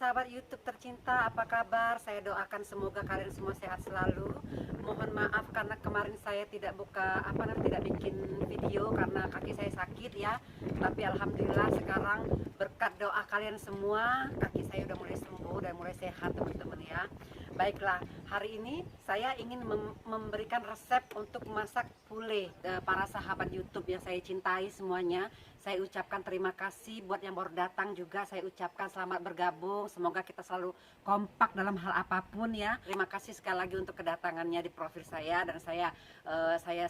sahabat YouTube tercinta, apa kabar? Saya doakan semoga kalian semua sehat selalu. Mohon maaf karena kemarin saya tidak tidak bikin video karena kaki saya sakit ya. Tapi alhamdulillah sekarang berkat doa kalian semua, kaki saya udah mulai sembuh, udah mulai sehat teman-teman ya. Baiklah, hari ini saya ingin memberikan resep untuk masak pule. Para sahabat YouTube yang saya cintai semuanya, saya ucapkan terima kasih. Buat yang baru datang juga saya ucapkan selamat bergabung. Semoga kita selalu kompak dalam hal apapun ya. Terima kasih sekali lagi untuk kedatangannya di profil saya, dan saya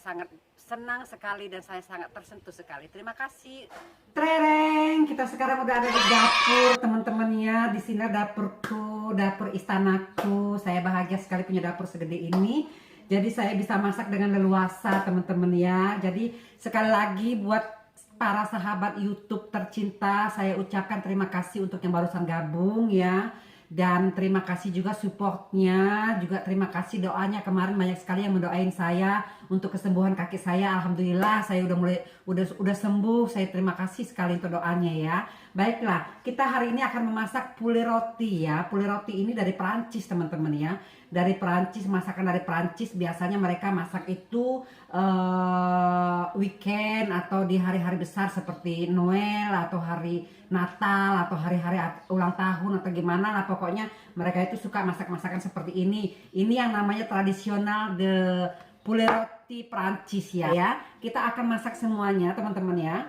sangat senang sekali dan saya sangat tersentuh sekali. Terima kasih. Tereng, kita sekarang udah ada di dapur teman-temannya. Di sini dapurku, dapur istanaku. Saya bahagia sekali punya dapur segede ini. Jadi saya bisa masak dengan leluasa teman-teman ya. Jadi sekali lagi buat para sahabat YouTube tercinta, saya ucapkan terima kasih untuk yang barusan gabung ya. Dan terima kasih juga supportnya, juga terima kasih doanya. Kemarin banyak sekali yang mendoain saya untuk kesembuhan kaki saya. Alhamdulillah saya udah sembuh. Saya terima kasih sekali untuk doanya ya. Baiklah, kita hari ini akan memasak pule roti ya. Pule roti ini dari Perancis teman-teman ya. Dari Perancis, masakan dari Perancis. Biasanya mereka masak itu weekend atau di hari-hari besar seperti Noel atau hari Natal atau hari-hari ulang tahun atau gimana lah. Pokoknya mereka itu suka masak-masakan seperti ini. Ini yang namanya tradisional de pule roti Perancis ya. Kita akan masak semuanya teman-teman ya.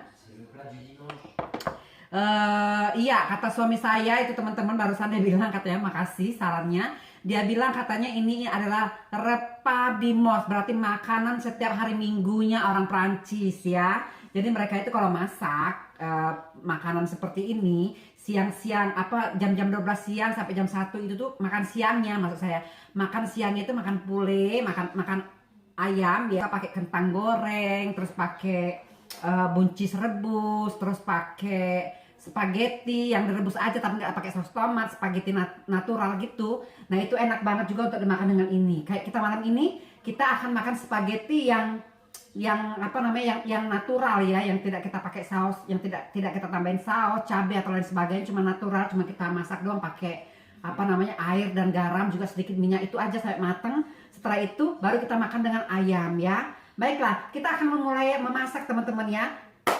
Iya, kata suami saya itu teman-teman barusan dia bilang, katanya makasih sarannya. Dia bilang katanya ini adalah repas du midi, berarti makanan setiap hari minggunya orang Prancis ya. Jadi mereka itu kalau masak makanan seperti ini siang-siang, jam-jam 12 siang sampai jam 1 itu tuh makan siangnya, maksud saya. Makan siangnya itu makan pule, makan ayam ya, pakai kentang goreng, terus pakai buncis rebus, terus pakai spaghetti yang direbus aja tapi nggak pakai saus tomat, spaghetti natural gitu. Nah itu enak banget juga untuk dimakan dengan ini. Kayak kita malam ini kita akan makan spaghetti yang natural ya, yang tidak kita pakai saus, yang tidak kita tambahin saus, cabai atau lain sebagainya, cuma natural, cuma kita masak doang pakai air dan garam, juga sedikit minyak, itu aja sampai mateng. Setelah itu baru kita makan dengan ayam ya. Baiklah, kita akan memulai memasak teman-teman ya.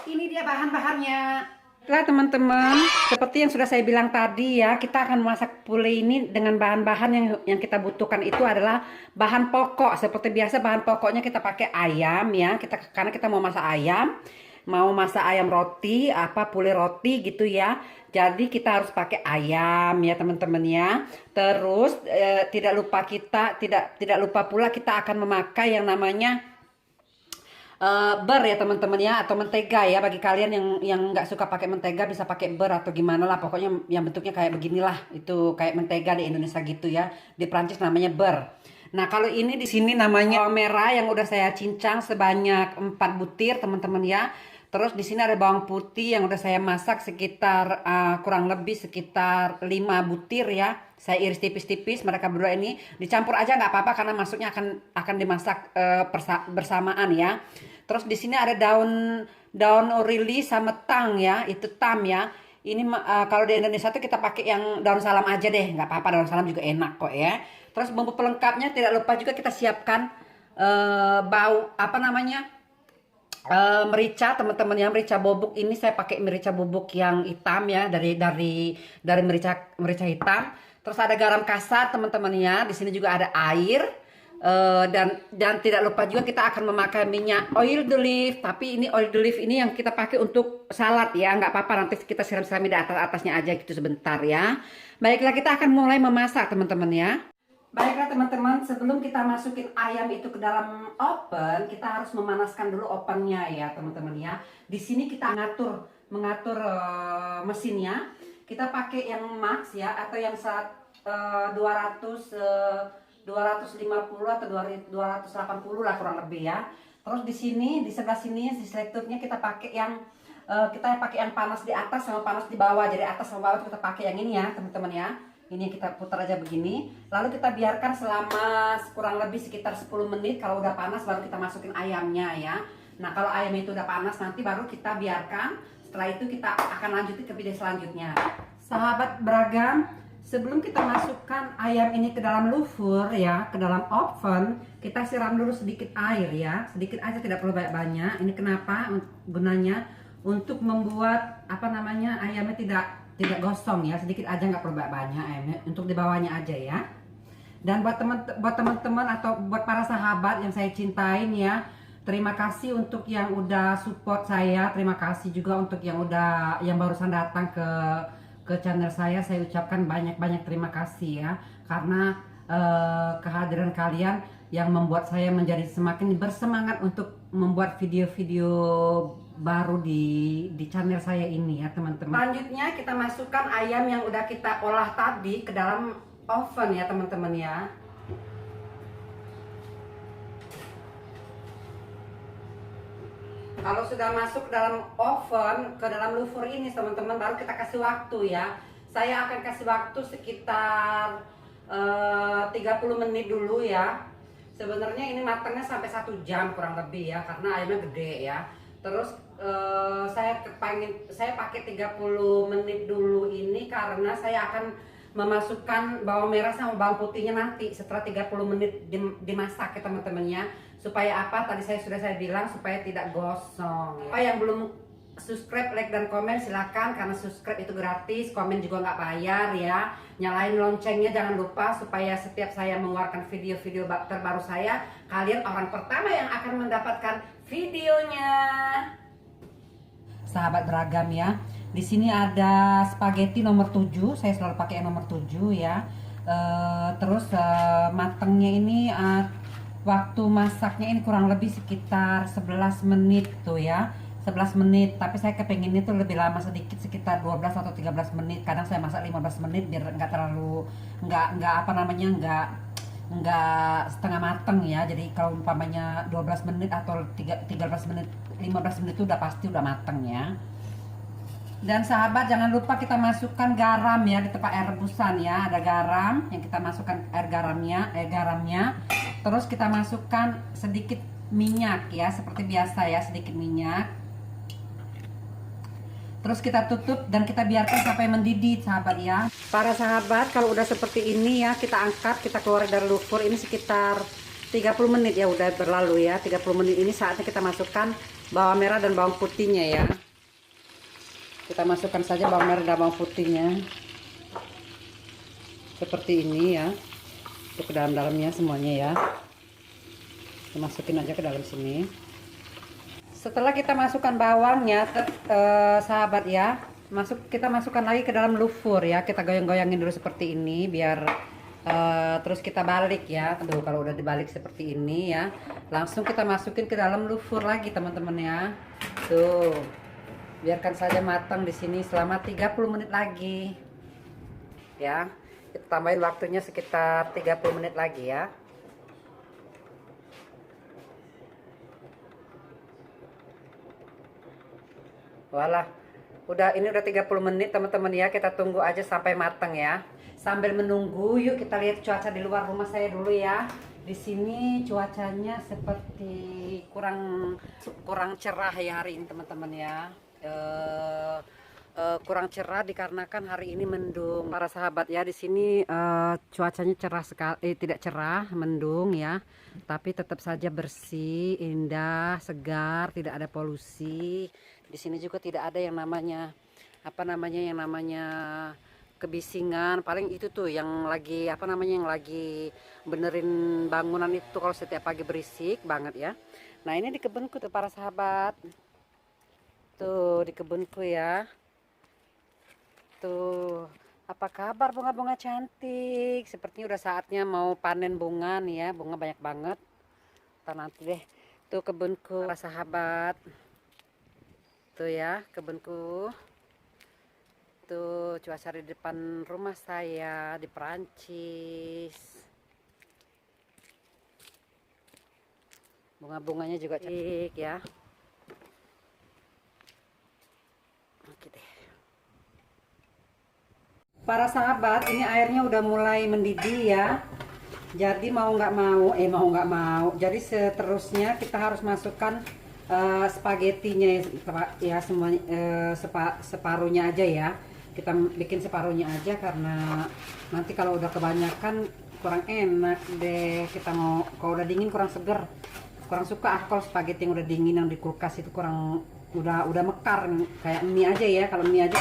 Ini dia bahan-bahannya. Baiklah teman-teman, seperti yang sudah saya bilang tadi ya, kita akan memasak pule ini dengan bahan-bahan yang kita butuhkan itu adalah bahan pokok. Seperti biasa bahan pokoknya kita pakai ayam ya, karena kita mau masak ayam roti, pule roti gitu ya. Jadi kita harus pakai ayam ya teman-teman ya. Terus tidak lupa pula kita akan memakai yang namanya ber ya teman-teman ya, atau mentega ya. Bagi kalian yang nggak suka pakai mentega bisa pakai ber atau gimana lah, pokoknya yang bentuknya kayak beginilah, itu kayak mentega di Indonesia gitu ya. Di Prancis namanya ber. Nah kalau ini di sini namanya bawang merah yang udah saya cincang sebanyak 4 butir teman-teman ya. Terus di sini ada bawang putih yang udah saya masak sekitar kurang lebih sekitar 5 butir ya. Saya iris tipis-tipis. Mereka berdua ini dicampur aja nggak apa-apa karena masuknya akan dimasak bersamaan ya. Terus di sini ada daun orili sama tang ya, itu tam ya. Ini kalau di Indonesia tuh kita pakai yang daun salam aja deh, nggak apa-apa, daun salam juga enak kok ya. Terus bumbu pelengkapnya tidak lupa juga kita siapkan merica teman-teman ya. Merica bubuk ini saya pakai merica bubuk yang hitam ya, dari merica hitam. Terus ada garam kasar teman-teman ya. Di sini juga ada air. Dan tidak lupa juga kita akan memakai minyak oil d'olive, tapi ini oil d'olive ini yang kita pakai untuk salad ya, nggak apa-apa, nanti kita siram-siram di atasnya aja gitu sebentar ya. Baiklah, kita akan mulai memasak teman-teman ya. Baiklah teman-teman, sebelum kita masukin ayam itu ke dalam oven, kita harus memanaskan dulu ovennya ya teman-teman ya. Di sini kita mengatur mesinnya. Kita pakai yang max ya, atau yang 250 atau 280 lah kurang lebih ya. Terus di sini di sebelah sini di selekturnya kita pakai yang panas di atas sama panas di bawah. Jadi atas sama bawah kita pakai yang ini ya teman-teman ya. Ini kita putar aja begini. Lalu kita biarkan selama kurang lebih sekitar 10 menit. Kalau udah panas baru kita masukin ayamnya ya. Nah kalau ayam itu udah panas nanti baru kita biarkan. Setelah itu kita akan lanjutin ke video selanjutnya. Sahabat beragam, Sebelum kita masukkan ayam ini ke dalam louvre ya, ke dalam oven, kita siram dulu sedikit air ya, sedikit aja, tidak perlu banyak-banyak. Ini kenapa gunanya? Untuk membuat apa namanya ayamnya tidak gosong ya, sedikit aja, nggak perlu banyak ayamnya, untuk di bawahnya aja ya. Dan buat teman-teman atau buat para sahabat yang saya cintain ya, terima kasih untuk yang udah support saya, terima kasih juga untuk yang barusan datang ke channel saya ucapkan banyak-banyak terima kasih ya, karena kehadiran kalian yang membuat saya menjadi semakin bersemangat untuk membuat video-video baru di channel saya ini ya teman-teman. Selanjutnya kita masukkan ayam yang udah kita olah tadi ke dalam oven ya teman-teman ya. Kalau sudah masuk dalam oven, ke dalam louvre ini teman-teman, baru kita kasih waktu ya. Saya akan kasih waktu sekitar 30 menit dulu ya. Sebenarnya ini matangnya sampai 1 jam kurang lebih ya, karena ayamnya gede ya. Terus saya pakai 30 menit dulu ini karena saya akan memasukkan bawang merah sama bawang putihnya nanti setelah 30 menit dimasak ya teman-teman ya. Supaya apa? Tadi sudah saya bilang supaya tidak gosong. Apa yang belum subscribe, like dan komen silakan, karena subscribe itu gratis, komen juga nggak bayar ya. Nyalain loncengnya jangan lupa supaya setiap saya mengeluarkan video-video terbaru saya, kalian orang pertama yang akan mendapatkan videonya. Sahabat beragam ya. Di sini ada spaghetti nomor 7, saya selalu pakai yang nomor 7 ya. Terus matangnya ini waktu masaknya ini kurang lebih sekitar 11 menit tuh ya. 11 menit, tapi saya kepengen itu lebih lama sedikit, sekitar 12 atau 13 menit. Kadang saya masak 15 menit biar nggak terlalu nggak setengah mateng ya. Jadi kalau umpamanya 12 menit atau 13 menit, 15 menit itu udah pasti udah mateng ya. Dan sahabat jangan lupa kita masukkan garam ya di tempat air rebusan ya. Ada garam yang kita masukkan garamnya. Terus kita masukkan sedikit minyak ya, seperti biasa ya, sedikit minyak. Terus kita tutup dan kita biarkan sampai mendidih sahabat ya. Para sahabat, kalau udah seperti ini ya, kita angkat, kita keluar dari louvre ini sekitar 30 menit ya, udah berlalu ya. 30 menit ini saatnya kita masukkan bawang merah dan bawang putihnya ya. Kita masukkan saja bawang merah dan bawang putihnya. Seperti ini ya. Ke dalam-dalamnya semuanya ya. Kita masukin aja ke dalam sini. Setelah kita masukkan bawangnya, sahabat ya, kita masukkan lagi ke dalam louvre ya. Kita goyang-goyangin dulu seperti ini biar terus kita balik ya. Tuh kalau udah dibalik seperti ini ya, langsung kita masukin ke dalam louvre lagi teman-teman ya. Tuh, biarkan saja matang di sini selama 30 menit lagi ya. Kita tambahin waktunya sekitar 30 menit lagi ya. Walah, ini udah 30 menit teman-teman ya. Kita tunggu aja sampai matang ya. Sambil menunggu, yuk kita lihat cuaca di luar rumah saya dulu ya. Di sini cuacanya seperti kurang cerah ya hari ini teman-teman ya. Kurang cerah dikarenakan hari ini mendung. Para sahabat ya, di sini cuacanya cerah sekali, tidak cerah, mendung ya. Tapi tetap saja bersih, indah, segar, tidak ada polusi. Di sini juga tidak ada yang namanya kebisingan. Paling itu tuh yang lagi yang lagi benerin bangunan itu kalau setiap pagi berisik banget ya. Nah, ini di kebunku tuh para sahabat. Tuh di kebunku ya. Tuh, apa kabar bunga-bunga cantik? Sepertinya udah saatnya mau panen bunga nih ya. Bunga banyak banget. Ntar nanti deh. Tuh kebunku para sahabat. Tuh ya kebunku. Tuh cuaca di depan rumah saya di Perancis. Bunga-bunganya juga cantik ya. Oke deh. Para sahabat, ini airnya udah mulai mendidih ya. Jadi mau nggak mau. Jadi seterusnya kita harus masukkan spagettinya ya, semuanya separuhnya aja ya. Kita bikin separuhnya aja karena nanti kalau udah kebanyakan kurang enak deh. Kita mau, kalau udah dingin kurang seger. Kurang suka aku kalau spaghetti yang udah dingin yang di kulkas itu kurang, udah mekar kayak mie aja ya. Kalau mie aja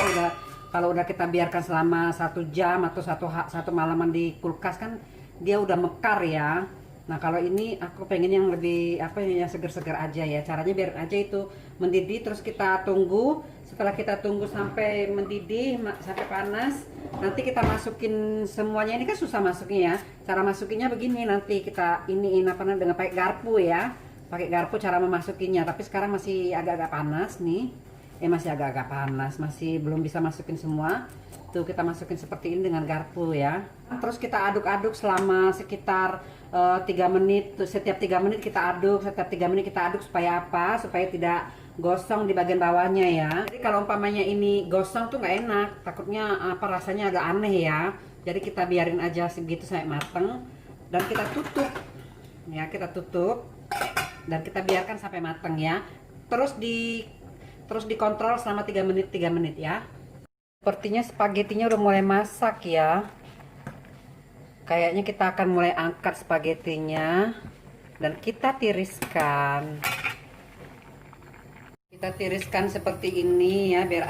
kalau udah kita biarkan selama 1 jam atau satu malaman di kulkas kan dia udah mekar ya. Nah kalau ini aku pengen yang lebih apa yang seger-seger aja ya. Caranya biar aja itu mendidih, terus kita tunggu. Setelah kita tunggu sampai mendidih, sampai panas, nanti kita masukin semuanya. Ini kan susah masuknya ya. Cara masukinnya begini, nanti kita iniin apa namanya dengan pakai garpu ya. Pakai garpu cara memasukinnya. Tapi sekarang masih agak-agak panas nih. Masih agak-agak panas, masih belum bisa masukin semua. Tuh kita masukin seperti ini dengan garpu ya. Terus kita aduk-aduk selama sekitar 3 menit. Setiap 3 menit kita aduk, setiap 3 menit kita aduk supaya apa? Supaya tidak gosong di bagian bawahnya ya. Jadi kalau umpamanya ini gosong tuh nggak enak, takutnya apa rasanya agak aneh ya. Jadi kita biarin aja segitu sampai mateng dan kita tutup. Ya, kita tutup dan kita biarkan sampai mateng ya. Terus dikontrol selama 3 menit ya. Sepertinya spagettinya udah mulai masak ya. Kayaknya kita akan mulai angkat spagettinya dan kita tiriskan. Kita tiriskan seperti ini ya, biar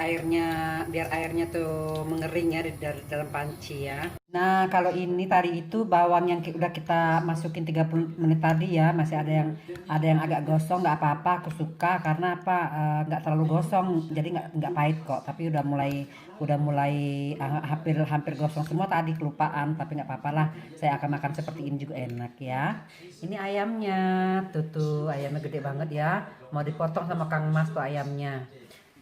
airnya tuh mengering ya dari dalam panci ya. Nah, kalau ini tadi itu bawang yang udah kita masukin 30 menit tadi ya, masih ada yang agak gosong, nggak apa-apa, aku suka karena apa, nggak terlalu gosong, jadi nggak pahit kok. Tapi udah mulai hampir gosong semua tadi, kelupaan, tapi nggak apa-apa lah. Saya akan makan seperti ini juga enak ya. Ini ayamnya, tuh ayamnya gede banget ya. Mau dipotong sama Kang Mas tuh ayamnya.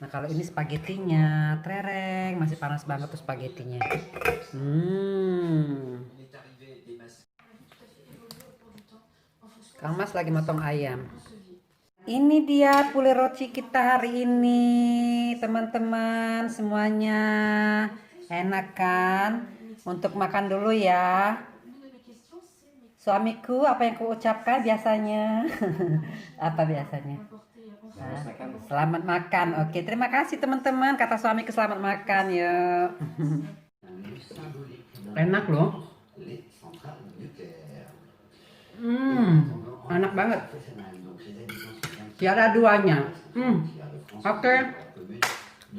Nah kalau ini spagettinya, tereng, masih panas banget tuh spagettinya. Kang Mas lagi motong ayam. Ini dia pule roci kita hari ini, teman-teman semuanya. Enak kan? Untuk makan dulu ya. Suamiku, apa yang kuucapkan biasanya? Apa biasanya? Nah, selamat makan. Oke, terima kasih teman-teman. Kata suamiku selamat makan ya. Enak loh. Enak banget. Tiada duanya. Oke.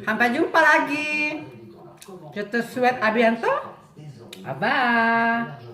Sampai jumpa lagi. Kita sweat Abianto. Bye.